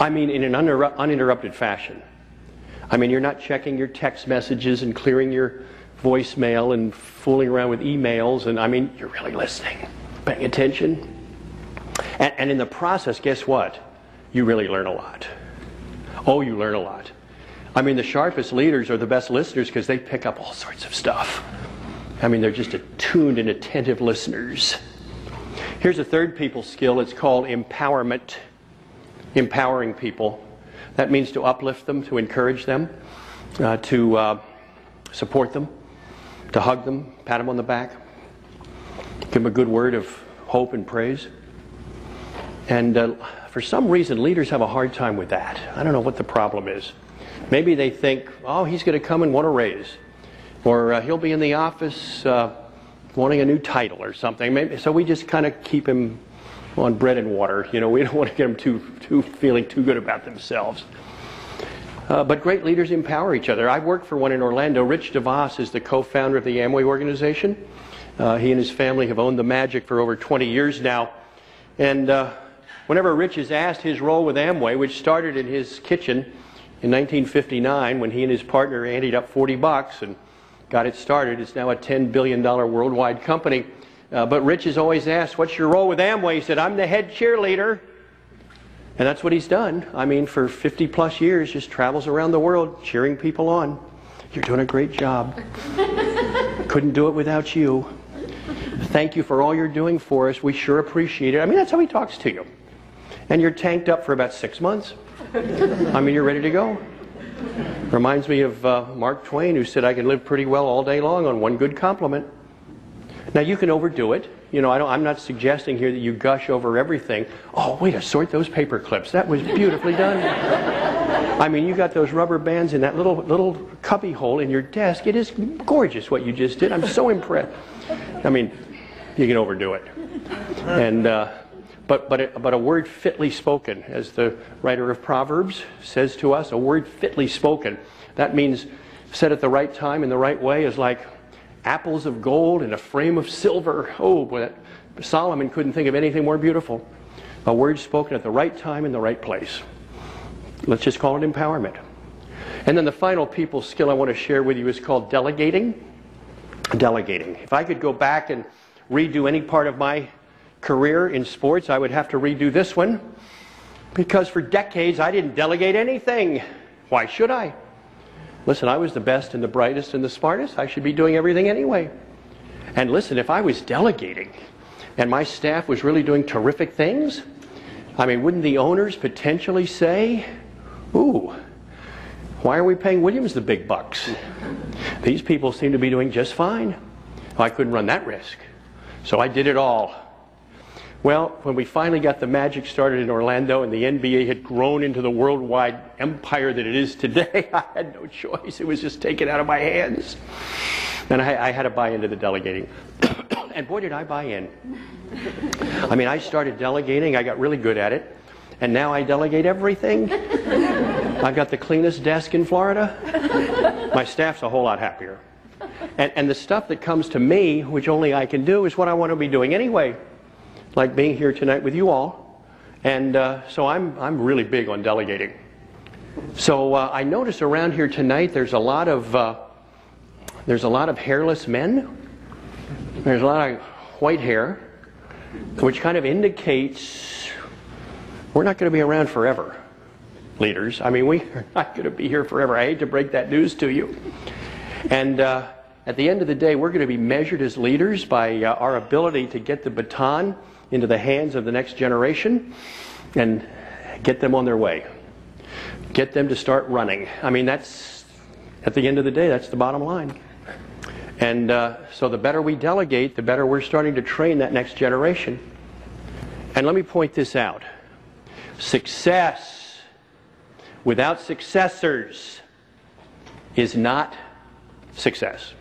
I mean, in an uninterrupted fashion. I mean, you're not checking your text messages and clearing your voicemail and fooling around with emails, and I mean, you're really listening, paying attention. And in the process, guess what? You really learn a lot. Oh, you learn a lot. I mean, the sharpest leaders are the best listeners because they pick up all sorts of stuff. I mean, they're just attuned and attentive listeners. Here's a third people skill. It's called empowerment. Empowering people. That means to uplift them, to encourage them, to support them, to hug them, pat them on the back, give them a good word of hope and praise. And for some reason, leaders have a hard time with that. I don't know what the problem is. Maybe they think, oh, he's going to come and want a raise. Or he'll be in the office wanting a new title or something. Maybe, so we just kind of keep him on bread and water. You know, we don't want to get them feeling too good about themselves. But great leaders empower each other. I worked for one in Orlando. Rich DeVos is the co-founder of the Amway organization. He and his family have owned the Magic for over 20 years now. And whenever Rich is asked his role with Amway, which started in his kitchen in 1959 when he and his partner anteed up $40 and got it started. It's now a $10 billion worldwide company. But Rich is always asked, what's your role with Amway? He said, I'm the head cheerleader. And that's what he's done. I mean, for 50 plus years, just travels around the world cheering people on. You're doing a great job. Couldn't do it without you. Thank you for all you're doing for us. We sure appreciate it. I mean, that's how he talks to you. And you're tanked up for about 6 months. I mean, you're ready to go. Reminds me of Mark Twain, who said, I can live pretty well all day long on one good compliment. Now, you can overdo it. You know, I'm not suggesting here that you gush over everything. Oh, way to sort those paper clips. That was beautifully done. I mean, you got those rubber bands in that little cubby hole in your desk. It is gorgeous what you just did. I'm so impressed. I mean, you can overdo it. And but a word fitly spoken, as the writer of Proverbs says to us, a word fitly spoken. That means said at the right time in the right way is like apples of gold in a frame of silver. Oh, boy, Solomon couldn't think of anything more beautiful. A word spoken at the right time in the right place. Let's just call it empowerment. And then the final people skill I want to share with you is called delegating. Delegating. If I could go back and redo any part of my career in sports, I would have to redo this one. Because for decades, I didn't delegate anything. Why should I? Listen, I was the best and the brightest and the smartest. I should be doing everything anyway. And listen, if I was delegating and my staff was really doing terrific things, I mean, wouldn't the owners potentially say, ooh, why are we paying Williams the big bucks? These people seem to be doing just fine. I couldn't run that risk. So I did it all. Well, when we finally got the Magic started in Orlando and the NBA had grown into the worldwide empire that it is today, I had no choice. It was just taken out of my hands. And I had to buy into the delegating. And boy, did I buy in. I mean, I started delegating. I got really good at it. And now I delegate everything. I've got the cleanest desk in Florida. My staff's a whole lot happier. And the stuff that comes to me, which only I can do, is what I want to be doing anyway. Like being here tonight with you all. And so I'm really big on delegating. So I notice around here tonight there's a lot of hairless men. There's a lot of white hair, which kind of indicates we're not going to be around forever, leaders. I mean, we are not going to be here forever. I hate to break that news to you. And at the end of the day, we're going to be measured as leaders by our ability to get the baton into the hands of the next generation and get them on their way. Get them to start running. I mean, that's, at the end of the day, that's the bottom line. And so the better we delegate, the better we're starting to train that next generation. And let me point this out. Success without successors is not success.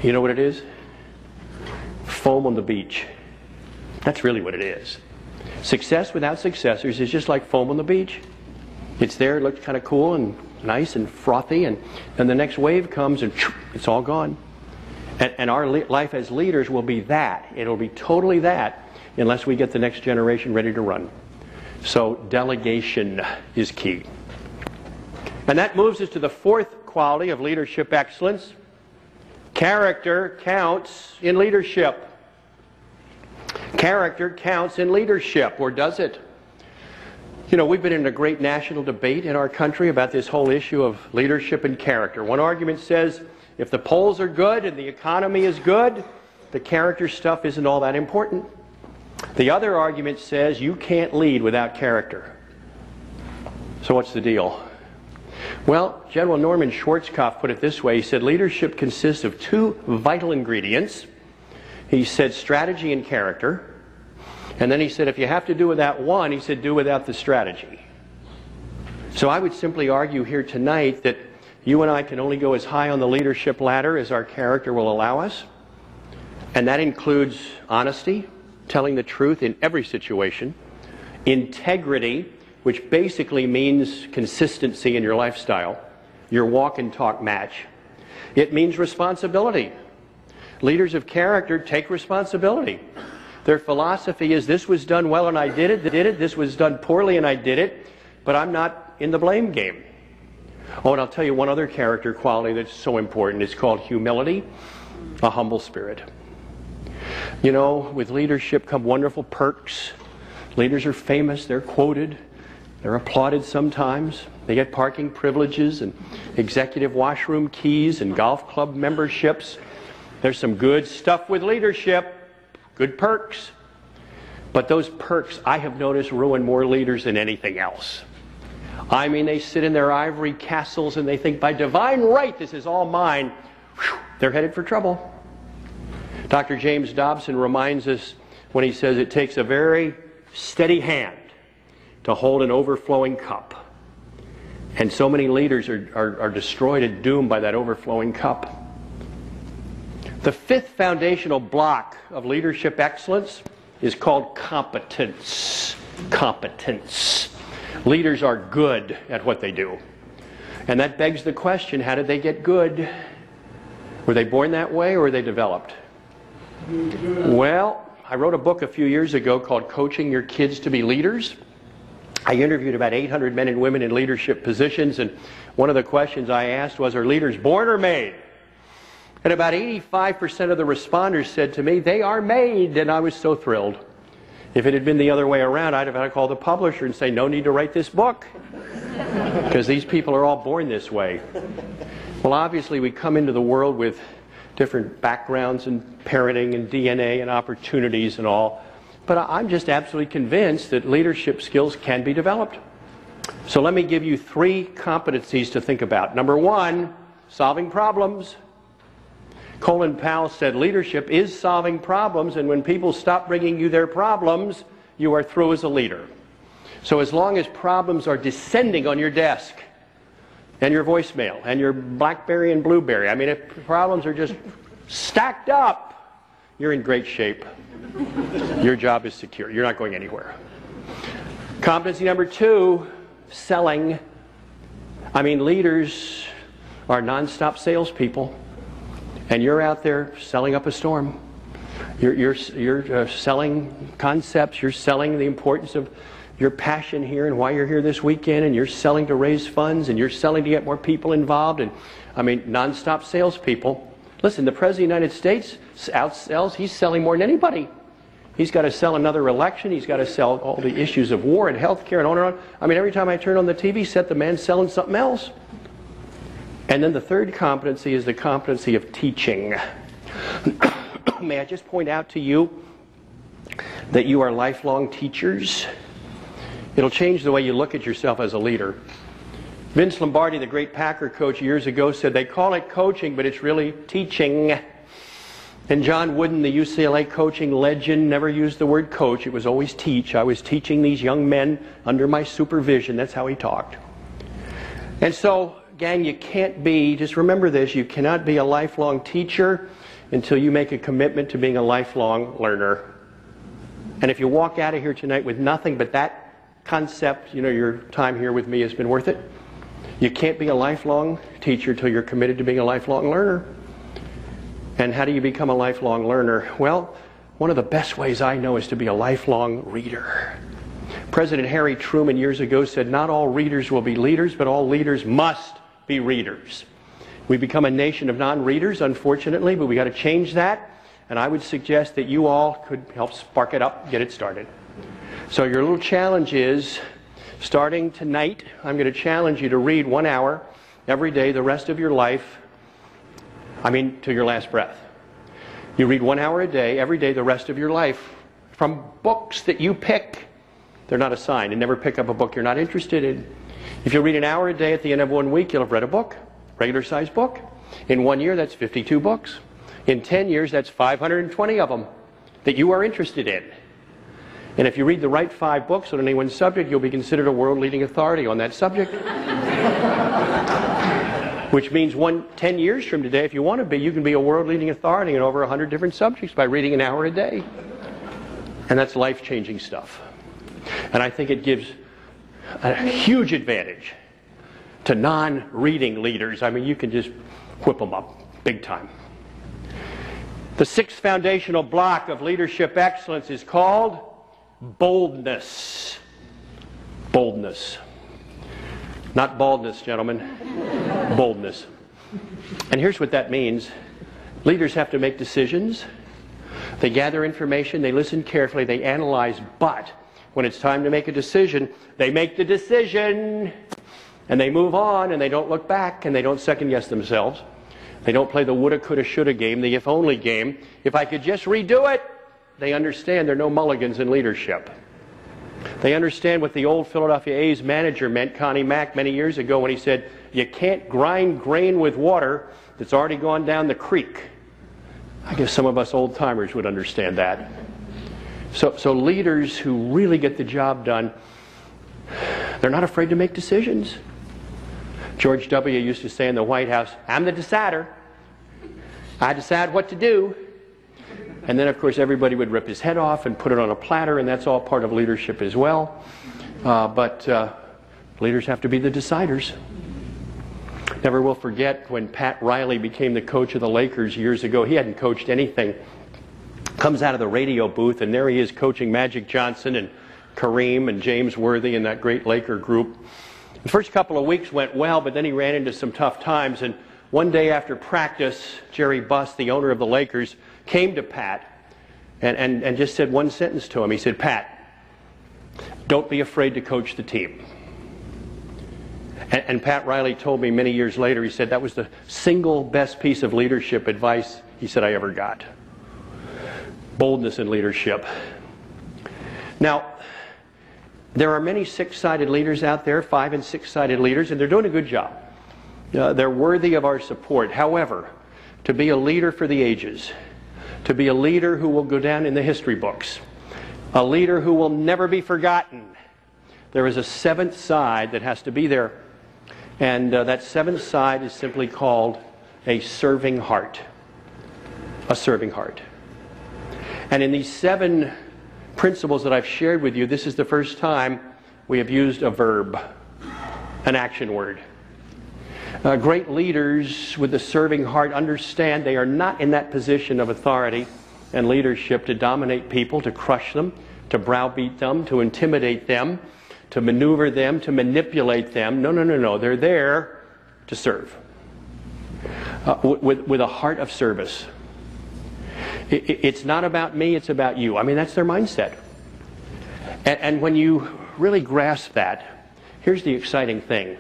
You know what it is? Foam on the beach. That's really what it is. Success without successors is just like foam on the beach. It's there, it looks kind of cool and nice and frothy, and then the next wave comes and it's all gone. And our life as leaders will be that. It'll be totally that unless we get the next generation ready to run. So delegation is key. And that moves us to the fourth quality of leadership excellence. Character counts in leadership. Character counts in leadership, or does it? You know, we've been in a great national debate in our country about this whole issue of leadership and character. One argument says if the polls are good and the economy is good, the character stuff isn't all that important. The other argument says you can't lead without character. So what's the deal? Well, General Norman Schwarzkopf put it this way. He said leadership consists of two vital ingredients. He said strategy and character. And then he said if you have to do without one, he said do without the strategy. So I would simply argue here tonight that you and I can only go as high on the leadership ladder as our character will allow us. And that includes honesty, telling the truth in every situation, integrity, which basically means consistency in your lifestyle, your walk and talk match. It means responsibility. Leaders of character take responsibility. Their philosophy is this was done well and I did it, this was done poorly and I did it, but I'm not in the blame game. Oh, and I'll tell you one other character quality that's so important. It's called humility, a humble spirit. You know, with leadership come wonderful perks. Leaders are famous, they're quoted, they're applauded sometimes. They get parking privileges and executive washroom keys and golf club memberships. There's some good stuff with leadership, good perks. But those perks, I have noticed, ruin more leaders than anything else. I mean, they sit in their ivory castles and they think, by divine right, this is all mine. Whew, they're headed for trouble. Dr. James Dobson reminds us when he says it takes a very steady hand to hold an overflowing cup. And so many leaders are destroyed and doomed by that overflowing cup. The fifth foundational block of leadership excellence is called competence. Competence. Leaders are good at what they do. And that begs the question, how did they get good? Were they born that way or were they developed? Well, I wrote a book a few years ago called Coaching Your Kids to Be Leaders. I interviewed about 800 men and women in leadership positions, and one of the questions I asked was, are leaders born or made? And about 85% of the responders said to me, they are made, and I was so thrilled. If it had been the other way around, I'd have had to call the publisher and say, no need to write this book, because these people are all born this way. Well, obviously, we come into the world with different backgrounds and parenting and DNA and opportunities and all. But I'm just absolutely convinced that leadership skills can be developed. So let me give you 3 competencies to think about. Number 1, solving problems. Colin Powell said leadership is solving problems, and when people stop bringing you their problems, you are through as a leader. So as long as problems are descending on your desk, and your voicemail, and your BlackBerry and Blueberry, I mean, if problems are just stacked up, you're in great shape. Your job is secure. You're not going anywhere. Competency number 2, selling. I mean, leaders are nonstop salespeople, and you're out there selling up a storm. You're selling concepts. You're selling the importance of your passion here and why you're here this weekend, and you're selling to raise funds, and you're selling to get more people involved, and I mean, nonstop salespeople. Listen, the President of the United States outsells. He's selling more than anybody. He's got to sell another election. He's got to sell all the issues of war and health care and on and on. I mean, every time I turn on the TV set, the man's selling something else. And then the third competency is the competency of teaching. May I just point out to you that you are lifelong teachers? It'll change the way you look at yourself as a leader. Vince Lombardi, the great Packer coach years ago, said they call it coaching, but it's really teaching. And John Wooden, the UCLA coaching legend, never used the word coach. It was always teach. I was teaching these young men under my supervision. That's how he talked. And so, gang, you can't be, just remember this, you cannot be a lifelong teacher until you make a commitment to being a lifelong learner. And if you walk out of here tonight with nothing but that concept, you know, your time here with me has been worth it. You can't be a lifelong teacher until you're committed to being a lifelong learner. And how do you become a lifelong learner? Well, one of the best ways I know is to be a lifelong reader. President Harry Truman years ago said, not all readers will be leaders, but all leaders must be readers. We become a nation of non-readers, unfortunately, but we got to change that. And I would suggest that you all could help spark it up, get it started. So your little challenge is, starting tonight, I'm going to challenge you to read 1 hour every day the rest of your life. I mean, till your last breath. You read 1 hour a day, every day, the rest of your life, from books that you pick. They're not assigned. And never pick up a book you're not interested in. If you read an hour a day at the end of 1 week, you'll have read a book, regular-sized book. In 1 year, that's 52 books. In 10 years, that's 520 of them that you are interested in. And if you read the right 5 books on any one subject, you'll be considered a world-leading authority on that subject. Which means 10 years from today, if you want to be, you can be a world-leading authority in over 100 different subjects by reading an hour a day. And that's life-changing stuff. And I think it gives a huge advantage to non-reading leaders. I mean, you can just whip them up big time. The 6th foundational block of leadership excellence is called boldness. Boldness. Not baldness, gentlemen. Boldness. And here's what that means. Leaders have to make decisions. They gather information, they listen carefully, they analyze, but when it's time to make a decision, they make the decision and they move on and they don't look back and they don't second guess themselves. They don't play the woulda, coulda, shoulda game, the if only game. If I could just redo it, they understand there are no mulligans in leadership. They understand what the old Philadelphia A's manager meant, Connie Mack, many years ago when he said, you can't grind grain with water that's already gone down the creek. I guess some of us old-timers would understand that. So leaders who really get the job done, they're not afraid to make decisions. George W. used to say in the White House, I'm the decider. I decide what to do. And then, of course, everybody would rip his head off and put it on a platter, and that's all part of leadership as well. But leaders have to be the deciders. Never will forget when Pat Riley became the coach of the Lakers years ago. He hadn't coached anything. Comes out of the radio booth, and there he is coaching Magic Johnson and Kareem and James Worthy and that great Laker group. The first couple of weeks went well, but then he ran into some tough times. And one day after practice, Jerry Buss, the owner of the Lakers, came to Pat and just said one sentence to him. He said, Pat, don't be afraid to coach the team. And Pat Riley told me many years later, he said that was the single best piece of leadership advice he said I ever got. Boldness in leadership. Now, there are many 6-sided leaders out there, 5- and 6-sided leaders, and they're doing a good job. They're worthy of our support. However, to be a leader for the ages, to be a leader who will go down in the history books, a leader who will never be forgotten, there is a 7th side that has to be there. And that 7th side is simply called a serving heart. a serving heart. And in these 7 principles that I've shared with you, this is the first time we have used a verb, an action word. Great leaders with a serving heart understand they are not in that position of authority and leadership to dominate people, to crush them, to browbeat them, to intimidate them, to maneuver them, to manipulate them. No, no, no, no. They're there to serve with a heart of service. It's not about me, it's about you. I mean, that's their mindset. And when you really grasp that, here's the exciting thing.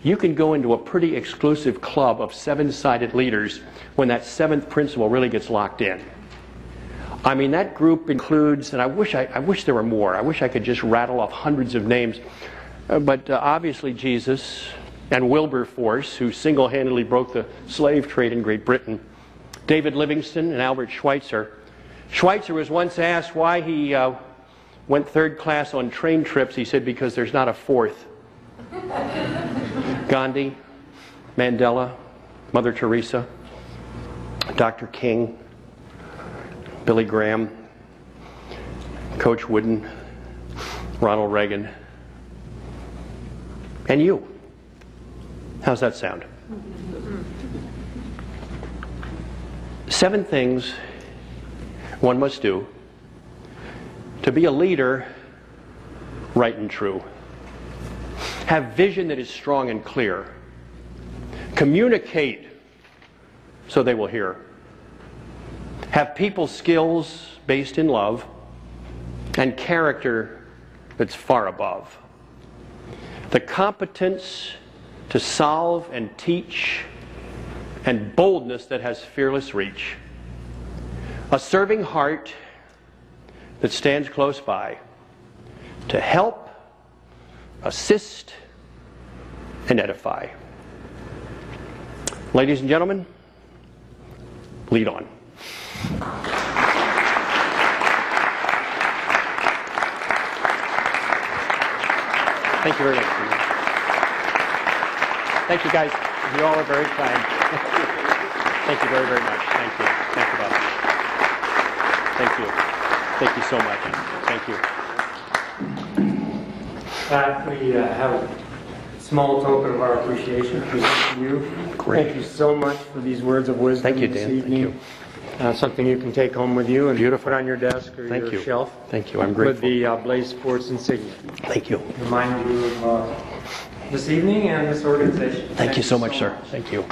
You can go into a pretty exclusive club of 7-sided leaders when that 7th principle really gets locked in. I mean, that group includes, and I wish there were more. I wish I could just rattle off hundreds of names. But obviously Jesus and Wilberforce, who single-handedly broke the slave trade in Great Britain. David Livingston and Albert Schweitzer. Schweitzer was once asked why he went 3rd class on train trips. He said, because there's not a 4th. Gandhi, Mandela, Mother Teresa, Dr. King, Billy Graham, Coach Wooden, Ronald Reagan, and you. How's that sound? 7 things one must do to be a leader right and true. Have vision that is strong and clear. Communicate so they will hear. Have people skills based in love and character that's far above. The competence to solve and teach and boldness that has fearless reach. A serving heart that stands close by to help, assist, and edify. Ladies and gentlemen, lead on. Thank you very much. Thank you, guys. You all are very kind. Thank you very, very much. Thank you. Thank you, Bob. Thank you. Thank you so much. Thank you. Pat, we have a small token of our appreciation to you. Great. Thank you so much for these words of wisdom. Thank you, this Dan. evening. Thank you. Something you can take home with you and Beautiful. put on your desk or Thank your you. shelf. Thank you. I'm grateful. With the BlazeSports insignia. Thank you. Remind you of this evening and this organization. Thank you so much, sir. Thank you.